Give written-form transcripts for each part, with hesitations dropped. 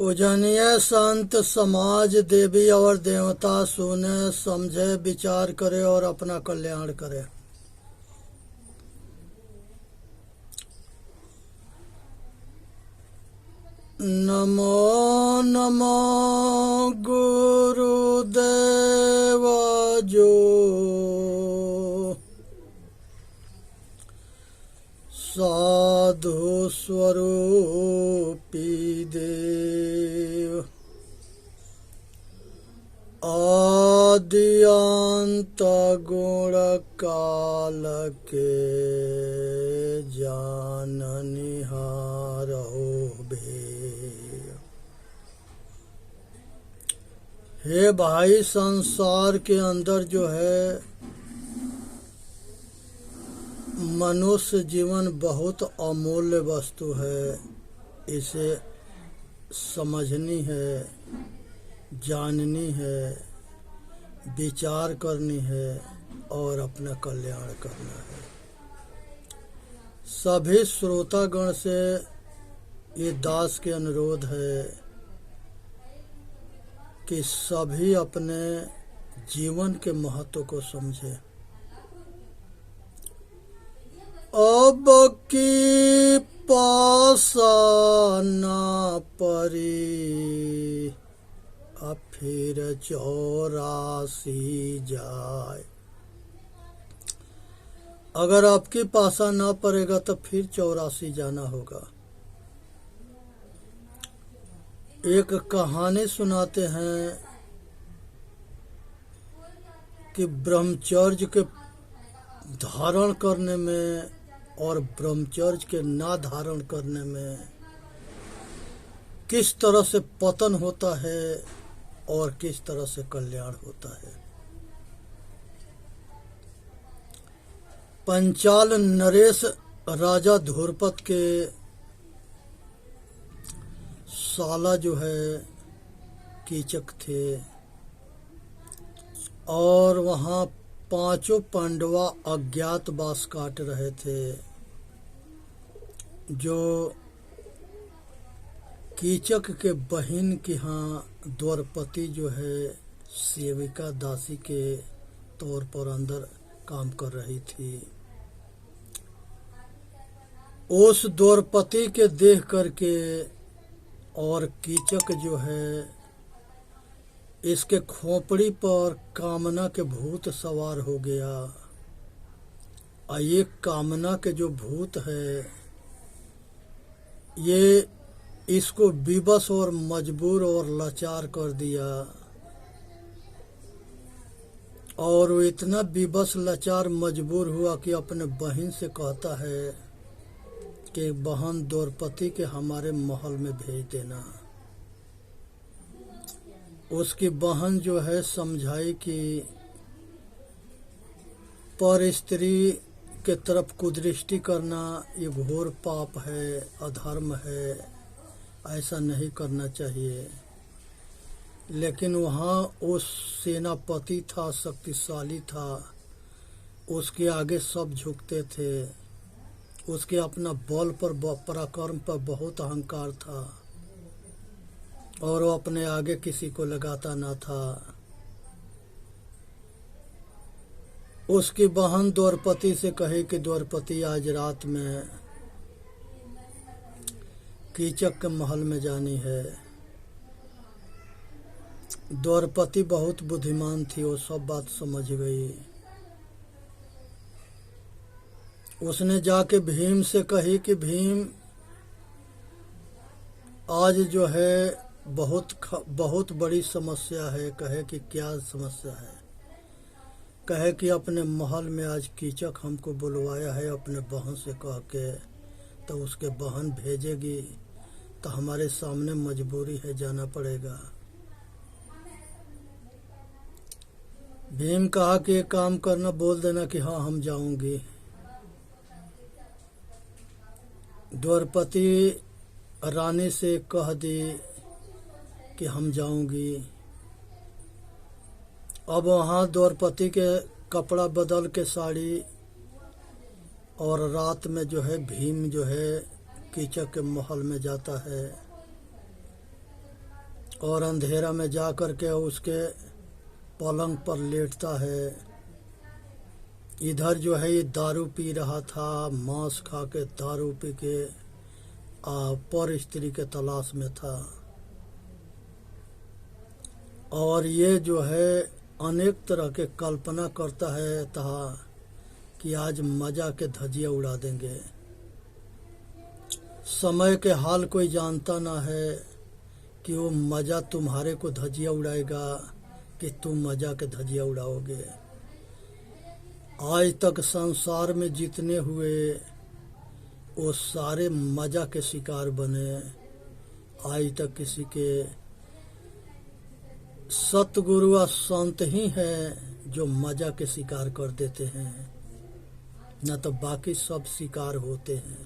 पूजनीय संत समाज, देवी और देवता सुने समझे विचार करे और अपना कल्याण करे। नमो नमो गुरुदेव जो साधु स्वरूपी देव, आदि अंत गुण काल के जाननिहारो भे। हे भाई, संसार के अंदर जो है मनुष्य जीवन बहुत अमूल्य वस्तु है। इसे समझनी है, जाननी है, विचार करनी है और अपना कल्याण करना है। सभी श्रोतागण से ये दास के अनुरोध है कि सभी अपने जीवन के महत्व को समझे। अब की पासा ना परी, अब फिर 84 जाए। अगर आपकी पासा ना पड़ेगा तो फिर 84 जाना होगा। एक कहानी सुनाते हैं कि ब्रह्मचर्य के धारण करने में और ब्रह्मचर्य के ना धारण करने में किस तरह से पतन होता है और किस तरह से कल्याण होता है। पंचाल नरेश राजा धूर्पत के साला जो है कीचक थे और वहाँ पांचों पांडवा अज्ञातवास काट रहे थे। जो कीचक के बहन के यहाँ द्वारपति जो है सेविका दासी के तौर पर अंदर काम कर रही थी। उस द्वारपति के देख करके और कीचक जो है इसके खोपड़ी पर कामना के भूत सवार हो गया। और ये कामना के जो भूत है ये इसको विवश और मजबूर और लाचार कर दिया। और वो इतना विवश लाचार मजबूर हुआ कि अपने बहन से कहता है कि बहन द्वारपति के हमारे महल में भेज देना। उसकी बहन जो है समझाई कि पर स्त्री के तरफ कुदृष्टि करना ये घोर पाप है, अधर्म है, ऐसा नहीं करना चाहिए। लेकिन वहाँ उस सेनापति था, शक्तिशाली था, उसके आगे सब झुकते थे। उसके अपना बल पर, पराक्रम पर बहुत अहंकार था और वो अपने आगे किसी को लगाता ना था। उसकी बहन द्वारपति से कही कि द्वारपति आज रात में कीचक के महल में जानी है। द्वारपति बहुत बुद्धिमान थी, वो सब बात समझ गई। उसने जाके भीम से कही कि भीम आज जो है बहुत बड़ी समस्या है। कहे कि क्या समस्या है? कहे कि अपने महल में आज कीचक हमको बुलवाया है अपने बहन से कह के, तो उसके बहन भेजेगी तो हमारे सामने मजबूरी है, जाना पड़ेगा। भीम कहा कि एक काम करना, बोल देना कि हाँ हम जाऊंगी। द्वारपति रानी से कह दी कि हम जाऊंगी। अब वहाँ द्वारपति के कपड़ा बदल के साड़ी और रात में जो है भीम जो है कीचक के महल में जाता है। और अंधेरा में जा कर के उसके पलंग पर लेटता है। इधर जो है ये दारू पी रहा था, मांस खा के दारू पी के पर स्त्री के तलाश में था। और ये जो है अनेक तरह के कल्पना करता है था कि आज मजा के धजिया उड़ा देंगे। समय के हाल कोई जानता ना है कि वो मजा तुम्हारे को धजिया उड़ाएगा कि तुम मजा के धजिया उड़ाओगे। आज तक संसार में जितने हुए वो सारे मजा के शिकार बने। आज तक किसी के सतगुरु और संत ही हैं जो मजा के शिकार कर देते हैं, न तो बाकी सब शिकार होते हैं,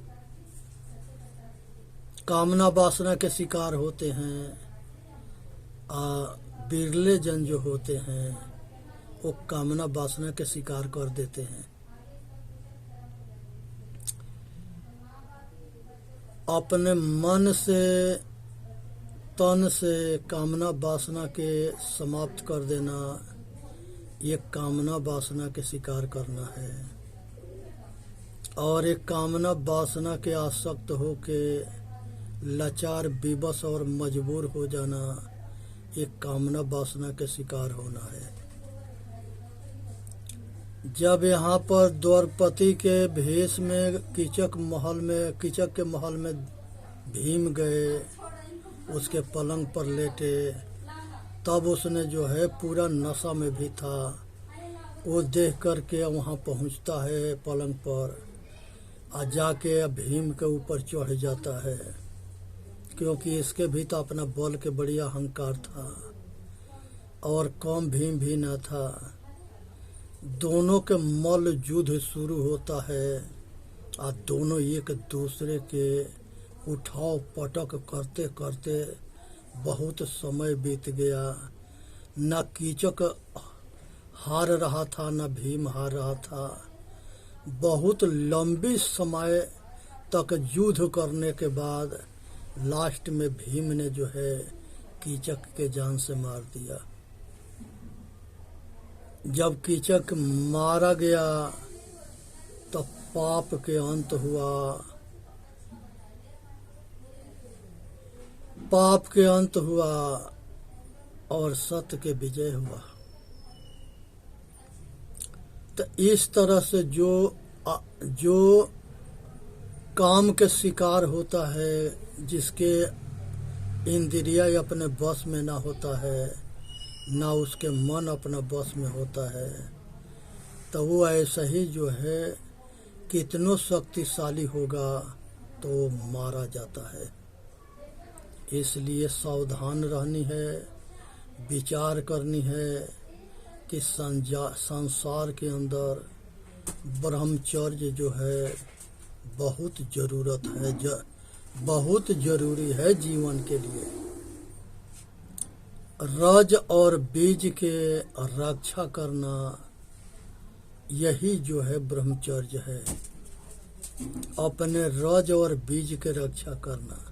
कामना वासना के शिकार होते हैं। बिरले जन जो होते हैं वो कामना वासना के शिकार कर देते हैं। अपने मन से तन से कामना वासना के समाप्त कर देना, ये कामना वासना के शिकार करना है। और एक कामना वासना के आसक्त होके लाचार विवश और मजबूर हो जाना, एक कामना वासना के शिकार होना है। जब यहाँ पर द्वारपति के भेष में कीचक के महल में भीम गए, उसके पलंग पर लेटे, तब उसने जो है पूरा नशा में भी था। वो देख करके वहाँ पहुँचता है पलंग पर और जाके भीम के ऊपर चढ़ जाता है, क्योंकि इसके भी तो अपना बल के बड़ी अहंकार था और कम भीम भी न था। दोनों के मल्ल युद्ध शुरू होता है और दोनों एक दूसरे के उठाव पटक करते करते बहुत समय बीत गया। न कीचक हार रहा था न भीम हार रहा था। बहुत लंबी समय तक युद्ध करने के बाद लास्ट में भीम ने जो है कीचक के जान से मार दिया। जब कीचक मारा गया तो पाप के अंत हुआ, पाप के अंत हुआ और सत्य के विजय हुआ। तो इस तरह से जो काम के शिकार होता है, जिसके इंद्रिया अपने बस में ना होता है, ना उसके मन अपना बस में होता है, तो वो ऐसा ही जो है कितनों शक्तिशाली होगा तो वो मारा जाता है। इसलिए सावधान रहनी है, विचार करनी है कि संसार के अंदर ब्रह्मचर्य जो है बहुत ज़रूरत है, बहुत ज़रूरी है जीवन के लिए। रज और बीज के रक्षा करना, यही जो है ब्रह्मचर्य है। अपने रज और बीज के रक्षा करना।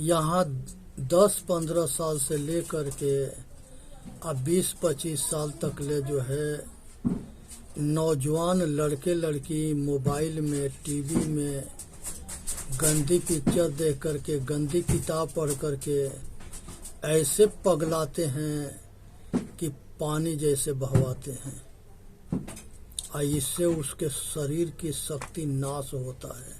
यहाँ 10-15 साल से लेकर के अब 20-25 साल तक ले जो है नौजवान लड़के लड़की मोबाइल में, टीवी में गंदी पिक्चर देख करके, गंदी किताब पढ़ करके ऐसे पगलाते हैं कि पानी जैसे बहवाते हैं, और इससे उसके शरीर की शक्ति नाश होता है।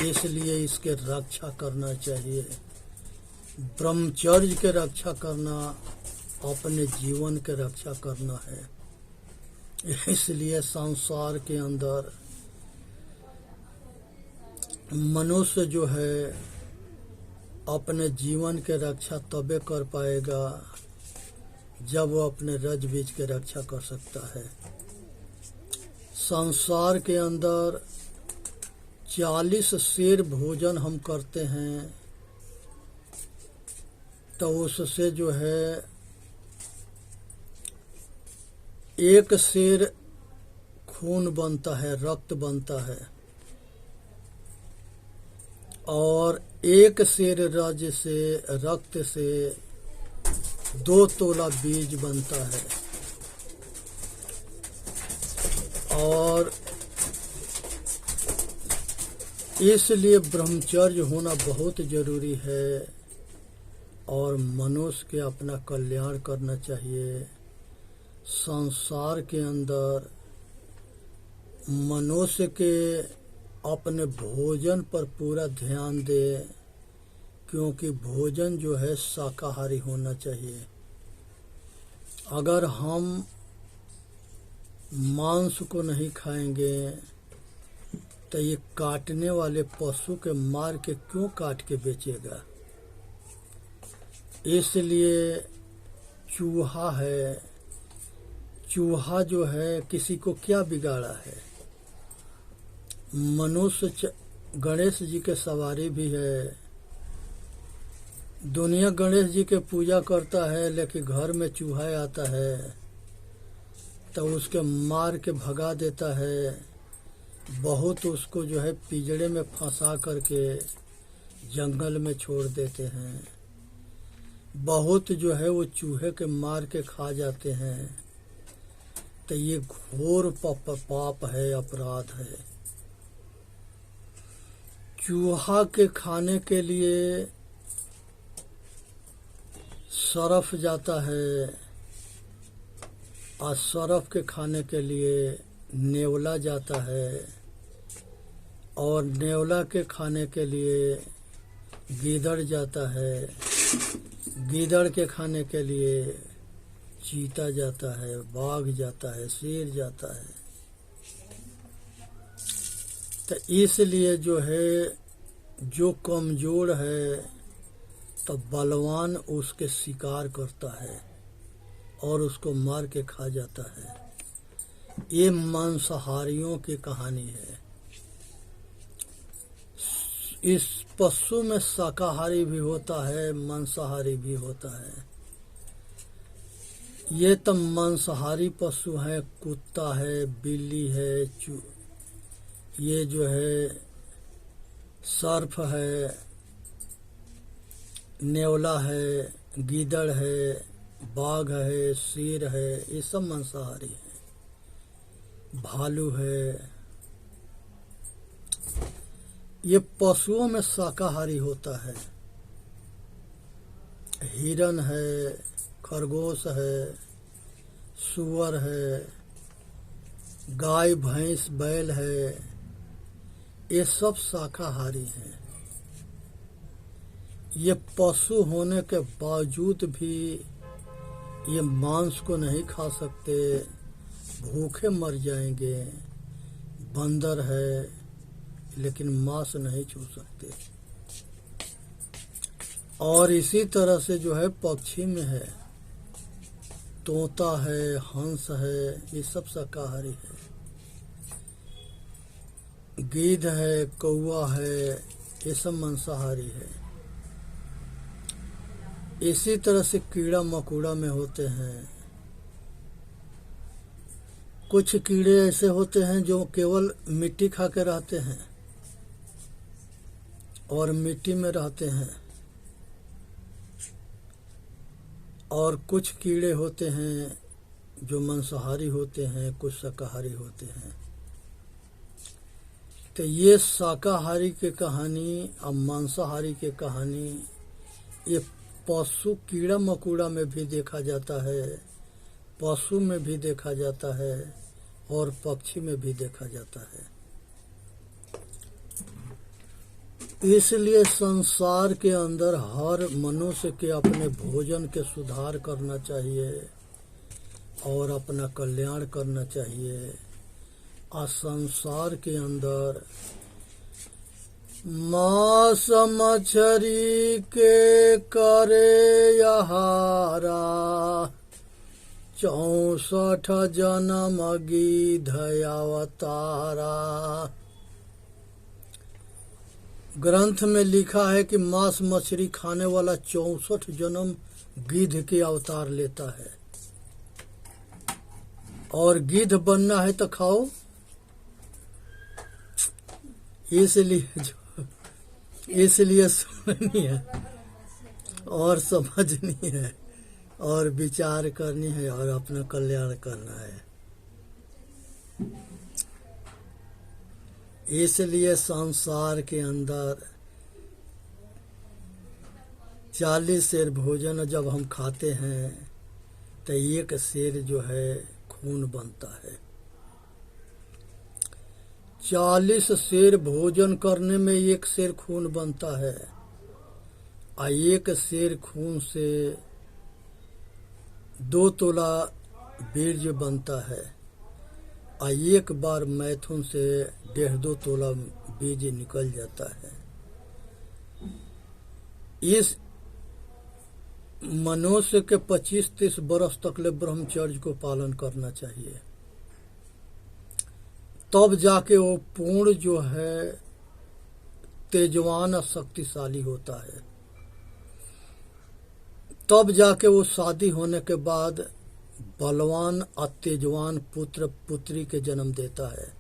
इसलिए इसके रक्षा करना चाहिए। ब्रह्मचर्य के रक्षा करना अपने जीवन के रक्षा करना है। इसलिए संसार के अंदर मनुष्य जो है अपने जीवन के रक्षा तबे कर पाएगा जब वो अपने रज बीज के रक्षा कर सकता है। संसार के अंदर 40 सेर भोजन हम करते हैं तो उससे जो है 1 सेर खून बनता है, रक्त बनता है। और एक सेर रज से रक्त से 2 तोला बीज बनता है। और इसलिए ब्रह्मचर्य होना बहुत जरूरी है और मनुष्य के अपना कल्याण करना चाहिए। संसार के अंदर मनुष्य के अपने भोजन पर पूरा ध्यान दे, क्योंकि भोजन जो है शाकाहारी होना चाहिए। अगर हम मांस को नहीं खाएंगे तो ये काटने वाले पशु के मार के क्यों काट के बेचेगा। इसलिए चूहा है, चूहा जो है किसी को क्या बिगाड़ा है। मनुष्य गणेश जी के सवारी भी है। दुनिया गणेश जी के पूजा करता है, लेकिन घर में चूहा आता है तो उसके मार के भगा देता है। बहुत उसको जो है पिंजड़े में फंसा करके जंगल में छोड़ देते हैं। बहुत जो है वो चूहे के मार के खा जाते हैं। तो ये घोर पाप है, अपराध है। चूहा के खाने के लिए सरफ जाता है और सरफ के खाने के लिए नेवला जाता है और नेवला के खाने के लिए गीदड़ जाता है। गीदड़ के खाने के लिए चीता जाता है, बाघ जाता है, शेर जाता है। तो इसलिए जो है जो कमजोर है तो बलवान उसके शिकार करता है और उसको मार के खा जाता है। ये मांसाहारियों की कहानी है। इस पशु में शाकाहारी भी होता है, मांसाहारी भी होता है। ये तो मांसाहारी पशु हैं, कुत्ता है, बिल्ली है, ये जो है सर्प है, नेवला है, गीदड़ है, बाघ है, शेर है, ये सब मांसाहारी है। भालू है। ये पशुओं में शाकाहारी होता है। हिरन है, खरगोश है, सूअर है, गाय भैंस बैल है, ये सब शाकाहारी हैं। ये पशु होने के बावजूद भी ये मांस को नहीं खा सकते, भूखे मर जाएंगे। बंदर है लेकिन मांस नहीं छू सकते। और इसी तरह से जो है पक्षी में है, तोता है, हंस है, ये सब शाकाहारी है। गीध है, कौवा है, ये सब मांसाहारी है। इसी तरह से कीड़ा मकोड़ा में होते हैं। कुछ कीड़े ऐसे होते हैं जो केवल मिट्टी खा के रहते हैं और मिट्टी में रहते हैं, और कुछ कीड़े होते हैं जो मांसाहारी होते हैं, कुछ शाकाहारी होते हैं। तो ये शाकाहारी की कहानी और मांसाहारी की कहानी ये पशु कीड़ा मकोड़ा में भी देखा जाता है, पशु में भी देखा जाता है और पक्षी में भी देखा जाता है। इसलिए संसार के अंदर हर मनुष्य के अपने भोजन के सुधार करना चाहिए और अपना कल्याण करना चाहिए। और संसार के अंदर मांस मछरी के करे आहारा, 64 जन्म गीध अवतारा। ग्रंथ में लिखा है कि मांस मछली खाने वाला 64 जन्म गिद्ध के अवतार लेता है। और गिद्ध बनना है तो खाओ। इसलिए जो इसलिए सुननी है और समझनी है और विचार करनी है और अपना कल्याण करना है। इसलिए संसार के अंदर 40 सेर भोजन जब हम खाते हैं तो 1 सेर जो है खून बनता है। 40 सेर भोजन करने में 1 सेर खून बनता है और 1 सेर खून से 2 तोला बीज बनता है और 1 बार मैथुन से 1.5-2 तोला बीज निकल जाता है। इस मनुष्य के 25-30 बरस तक ले ब्रह्मचर्य को पालन करना चाहिए, तब जाके वो पूर्ण जो है तेजवान और शक्तिशाली होता है। तब जाके वो शादी होने के बाद बलवान और तेजवान पुत्र पुत्री के जन्म देता है।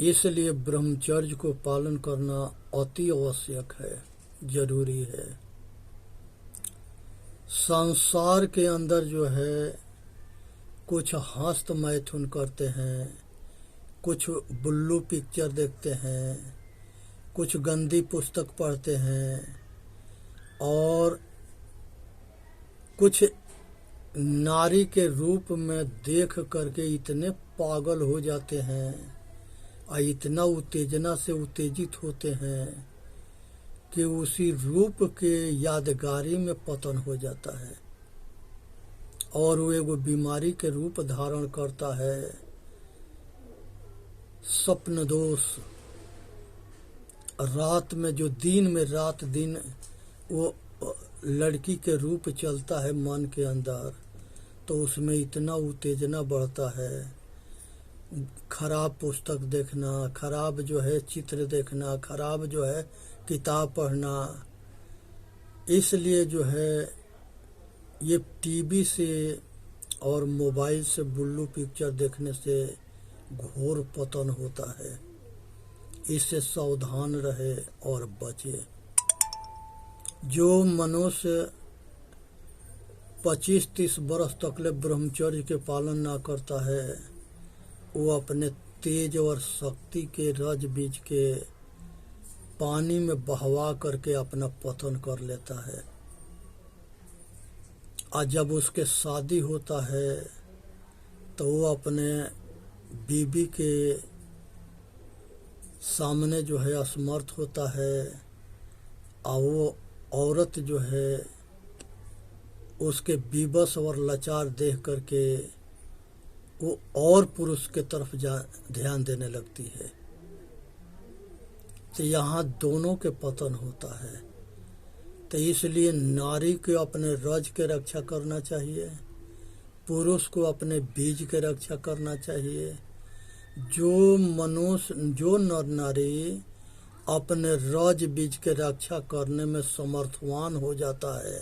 इसलिए ब्रह्मचर्य को पालन करना अति आवश्यक है, जरूरी है। संसार के अंदर जो है कुछ हस्त मैथुन करते हैं, कुछ बुल्लू पिक्चर देखते हैं, कुछ गंदी पुस्तक पढ़ते हैं और कुछ नारी के रूप में देख करके इतने पागल हो जाते हैं और इतना उत्तेजना से उत्तेजित होते हैं कि उसी रूप के यादगारी में पतन हो जाता है और वो एगो बीमारी के रूप धारण करता है, स्वप्न दोष। रात में जो दिन में रात दिन वो लड़की के रूप चलता है मन के अंदर, तो उसमें इतना उत्तेजना बढ़ता है। खराब पुस्तक देखना, खराब जो है चित्र देखना, खराब जो है किताब पढ़ना। इसलिए जो है ये टीवी से और मोबाइल से बुल्लू पिक्चर देखने से घोर पतन होता है। इससे सावधान रहे और बचे। जो मनुष्य 25-30 बरस तक ले ब्रह्मचर्य के पालन ना करता है, वो अपने तेज और शक्ति के रज बीज के पानी में बहवा करके अपना पतन कर लेता है। और जब उसके शादी होता है तो वो अपने बीबी के सामने जो है असमर्थ होता है और वो औरत जो है उसके विवश और लाचार देख करके वो और पुरुष के तरफ ध्यान देने लगती है। तो यहाँ दोनों के पतन होता है। तो इसलिए नारी को अपने रज के रक्षा करना चाहिए, पुरुष को अपने बीज के रक्षा करना चाहिए। जो नर नारी अपने रज बीज के रक्षा करने में समर्थवान हो जाता है,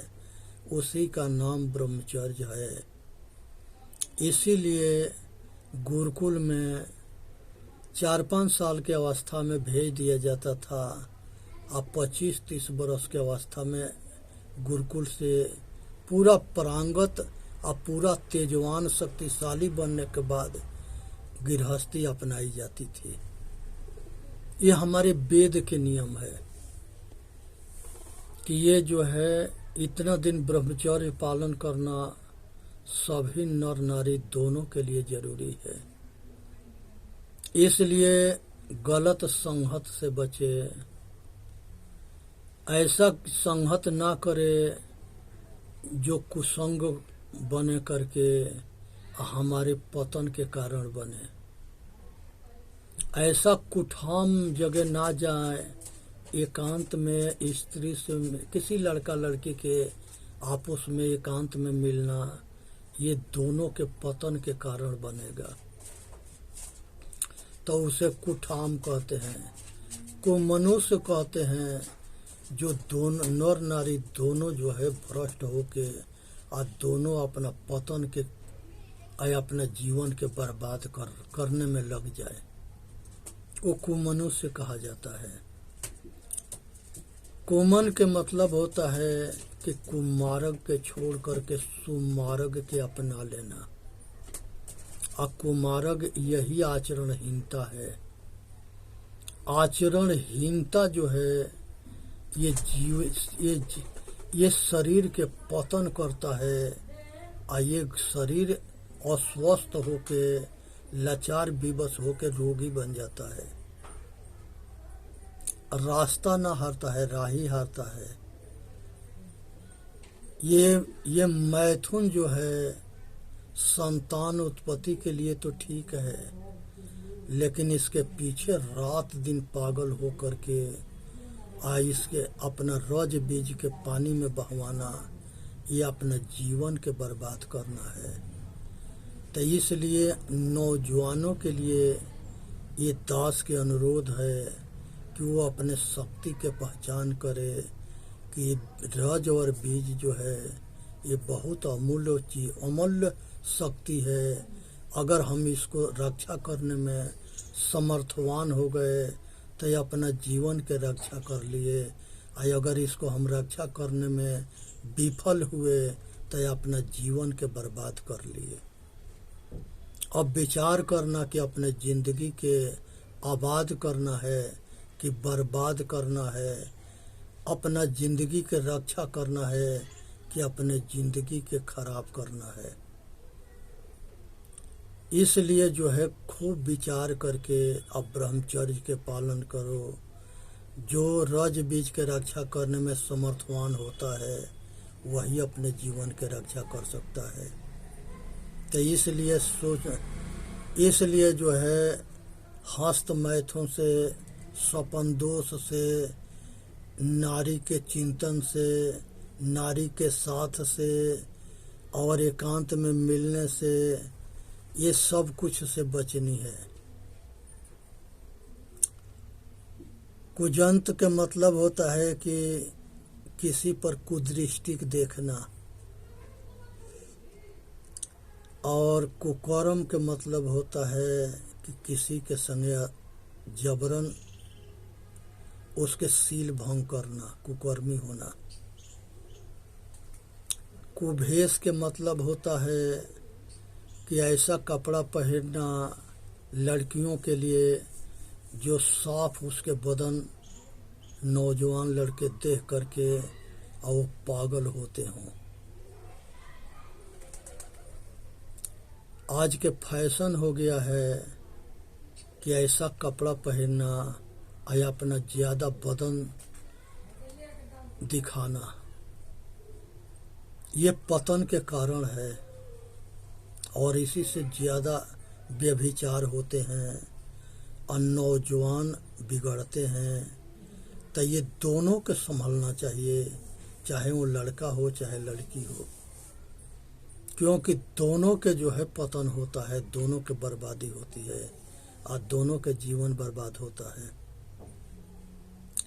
उसी का नाम ब्रह्मचर्य है। इसीलिए गुरुकुल में 4-5 साल की अवस्था में भेज दिया जाता था। अब 25-30 बरस की अवस्था में गुरुकुल से पूरा प्रांगत और पूरा तेजवान शक्तिशाली बनने के बाद गृहस्थी अपनाई जाती थी। ये हमारे वेद के नियम है कि ये जो है इतना दिन ब्रह्मचर्य पालन करना सभी नर नारी दोनों के लिए जरूरी है। इसलिए गलत संगत से बचे, ऐसा संगत ना करे जो कुसंग बने करके हमारे पतन के कारण बने। ऐसा कुठाम जगह ना जाए, एकांत में स्त्री से किसी लड़का लड़की के आपस में एकांत में मिलना, ये दोनों के पतन के कारण बनेगा। तो उसे कुठाम कहते हैं, को मनुष्य कहते हैं, जो दोनों नर नारी दोनों जो है भ्रष्ट होके और दोनों अपना पतन के अपने जीवन के बर्बाद करने में लग जाए। वो कुमनुष्य कहा जाता है। कुमन के मतलब होता है कि कुमार्ग के छोड़ करके सुमार्ग के अपना लेना। कुमार्ग यही आचरणहीनता है। आचरणहीनता जो है ये ये शरीर के पतन करता है और ये शरीर अस्वस्थ होके लाचार विवश होके रोगी बन जाता है। रास्ता ना हारता है, राही हारता है। ये मैथुन जो है संतान उत्पत्ति के लिए तो ठीक है, लेकिन इसके पीछे रात दिन पागल हो करके इसके अपना रज बीज के पानी में बहवाना, ये अपना जीवन के बर्बाद करना है। तो इसलिए नौजवानों के लिए ये दास के अनुरोध है कि वो अपने शक्ति के पहचान करे कि रज और बीज जो है ये बहुत अमूल्य शक्ति है। अगर हम इसको रक्षा करने में समर्थवान हो गए तो ये अपना जीवन के रक्षा कर लिए, और अगर इसको हम रक्षा करने में विफल हुए तो ये अपना जीवन के बर्बाद कर लिए। अब विचार करना कि अपने जिंदगी के आबाद करना है कि बर्बाद करना है, अपना जिंदगी के रक्षा करना है कि अपने जिंदगी के खराब करना है। इसलिए जो है खूब विचार करके अब ब्रह्मचर्य के पालन करो। जो रज बीज के रक्षा करने में समर्थवान होता है वही अपने जीवन के रक्षा कर सकता है। तो इसलिए जो है हस्त मैथुन से, स्वपन दोष से, नारी के चिंतन से, नारी के साथ से और एकांत में मिलने से, ये सब कुछ से बचनी है। कुजंत के मतलब होता है कि किसी पर कुदृष्टि देखना, और कुकर्म के मतलब होता है कि किसी के संगे जबरन उसके सील भंग करना, कुकर्मी होना। कुभेश के मतलब होता है कि ऐसा कपड़ा पहनना लड़कियों के लिए जो साफ उसके बदन नौजवान लड़के देख करके और वो पागल होते हों। आज के फैशन हो गया है कि ऐसा कपड़ा पहनना या अपना ज़्यादा बदन दिखाना, ये पतन के कारण है। और इसी से ज़्यादा व्यभिचार होते हैं और नौजवान बिगड़ते हैं। तो ये दोनों के संभलना चाहिए, चाहे वो लड़का हो चाहे लड़की हो, क्योंकि दोनों के जो है पतन होता है, दोनों के बर्बादी होती है और दोनों के जीवन बर्बाद होता है।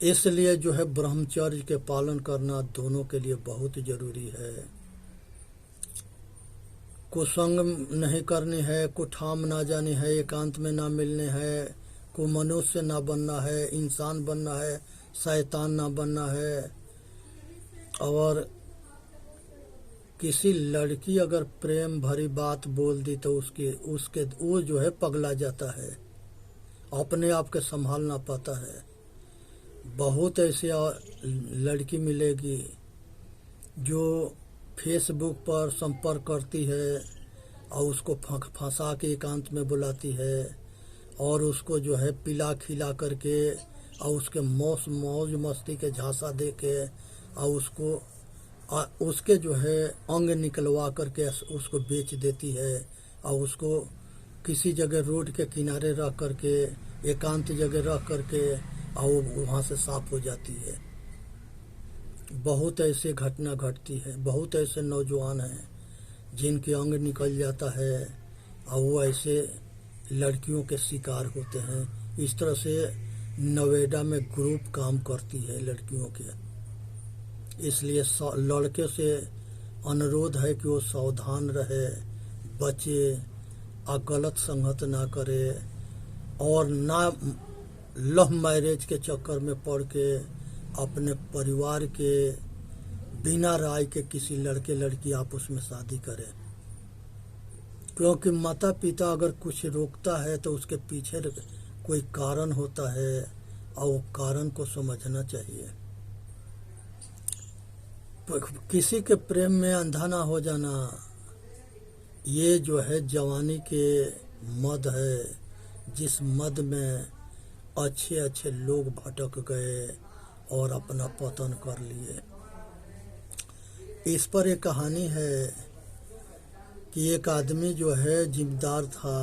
इसलिए जो है ब्रह्मचर्य के पालन करना दोनों के लिए बहुत जरूरी है। कुसंग नहीं करनी है, कुठाम ना जानी है, एकांत में ना मिलने है, को मनुष्य ना बनना है, इंसान बनना है, शैतान ना बनना है। और किसी लड़की अगर प्रेम भरी बात बोल दी तो उसके वो जो है पगला जाता है, अपने आप के संभाल ना पाता है। बहुत ऐसी लड़की मिलेगी जो फेसबुक पर संपर्क करती है और उसको फंसा के एकांत में बुलाती है और उसको जो है पिला खिला करके और उसके मौज मस्ती के झांसा दे के और उसके जो है अंग निकलवा करके उसको बेच देती है और उसको किसी जगह रोड के किनारे रख करके, एकांत जगह रख करके और वहाँ से साफ हो जाती है। बहुत ऐसे घटना घटती है, बहुत ऐसे नौजवान हैं जिनके अंग निकल जाता है और वो ऐसे लड़कियों के शिकार होते हैं। इस तरह से नोएडा में ग्रुप काम करती है लड़कियों के। इसलिए लड़के से अनुरोध है कि वो सावधान रहे, बचे और गलत संगत ना करे और ना लव मैरिज के चक्कर में पड़ के अपने परिवार के बिना राय के किसी लड़के लड़की आपस में शादी करें। क्योंकि माता पिता अगर कुछ रोकता है तो उसके पीछे कोई कारण होता है और वो कारण को समझना चाहिए। किसी के प्रेम में अंधा ना हो जाना, ये जो है जवानी के मद है, जिस मद में अच्छे अच्छे लोग भटक गए और अपना पतन कर लिए। इस पर एक कहानी है कि एक आदमी जो है जिम्मेदार था,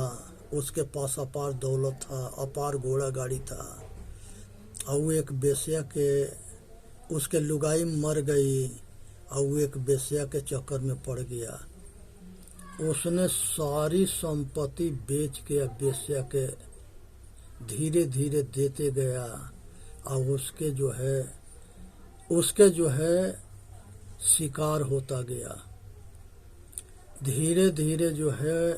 उसके पास अपार दौलत था, अपार घोड़ा गाड़ी था, और वो एक बेश्या के, उसके लुगाई मर गई और वो एक बेश्या के चक्कर में पड़ गया। उसने सारी संपत्ति बेच के बेश्या के धीरे धीरे देते गया और उसके जो है शिकार होता गया। धीरे धीरे जो है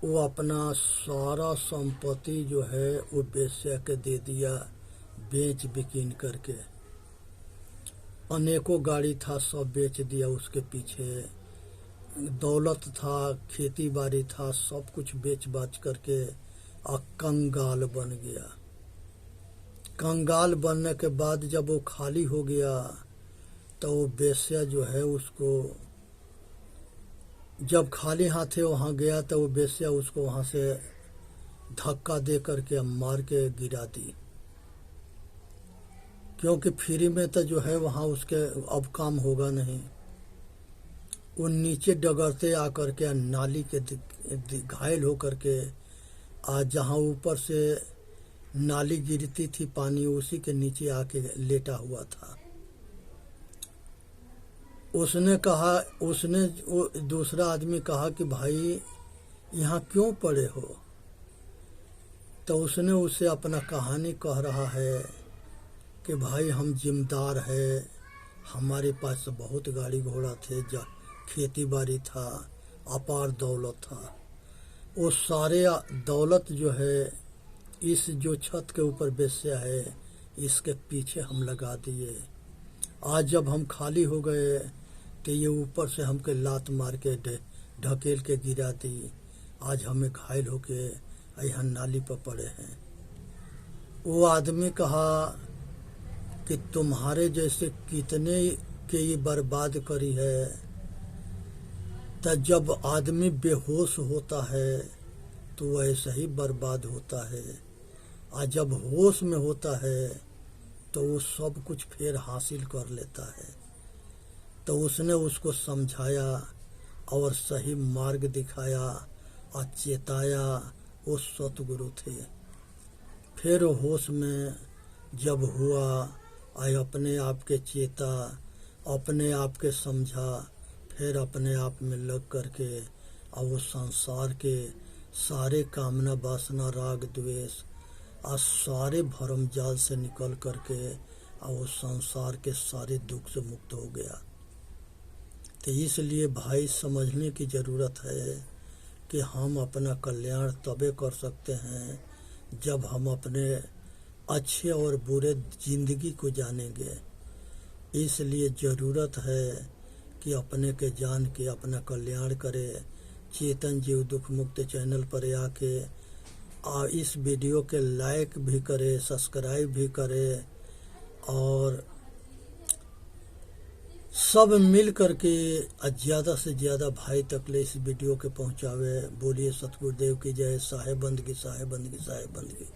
वो अपना सारा संपत्ति जो है वो बेश्या के दे दिया, बेच बिकीन करके। अनेकों गाड़ी था, सब बेच दिया, उसके पीछे दौलत था, खेती बाड़ी था, सब कुछ बेच बाच करके कंगाल बन गया। कंगाल बनने के बाद जब वो खाली हो गया तो वो बेश्या जो है उसको, जब खाली हाथे वहाँ गया तो वो बेश्या उसको वहाँ से धक्का दे करके मार के गिरा दी। क्योंकि फ्री में तो जो है वहाँ उसके अब काम होगा नहीं। वो नीचे डगरते आकर के नाली के घायल होकर के आज जहाँ ऊपर से नाली गिरती थी पानी, उसी के नीचे आके लेटा हुआ था। उसने दूसरा आदमी कहा कि भाई यहाँ क्यों पड़े हो? तो उसने उसे अपना कहानी कह रहा है कि भाई हम जिम्मेदार है, हमारे पास बहुत गाड़ी घोड़ा थे, खेती बाड़ी था, अपार दौलत था। वो सारे दौलत जो है इस जो छत के ऊपर बेश्या है इसके पीछे हम लगा दिए। आज जब हम खाली हो गए तो ये ऊपर से हमके लात मार के ढकेल के गिरा दी। आज हमें घायल होके यहाँ नाली पर पड़े हैं। वो आदमी कहा कि तुम्हारे जैसे कितने के ये बर्बाद करी है। तो जब आदमी बेहोश होता है तो वैसे ही बर्बाद होता है, और जब होश में होता है तो वो सब कुछ फिर हासिल कर लेता है। तो उसने उसको समझाया और सही मार्ग दिखाया और चेताया। वो सतगुरु थे। फिर होश में जब हुआ और अपने आप के चेता, अपने आप के समझा, फिर अपने आप में लग करके और वो संसार के सारे कामना वासना राग द्वेष और सारे भरम जाल से निकल करके और वो संसार के सारे दुख से मुक्त हो गया। तो इसलिए भाई समझने की ज़रूरत है कि हम अपना कल्याण तबे कर सकते हैं जब हम अपने अच्छे और बुरे जिंदगी को जानेंगे। इसलिए ज़रूरत है कि अपने के जान के अपना कल्याण करे। चेतन जीव दुख मुक्त चैनल पर आके इस वीडियो के लाइक भी करे, सब्सक्राइब भी करे और सब मिल करके ज़्यादा से ज़्यादा भाई तक ले इस वीडियो के पहुँचावे। बोलिए सतगुरुदेव की जय। साहेब बंदगी, साहेब बंदगी, साहेब बंदगी।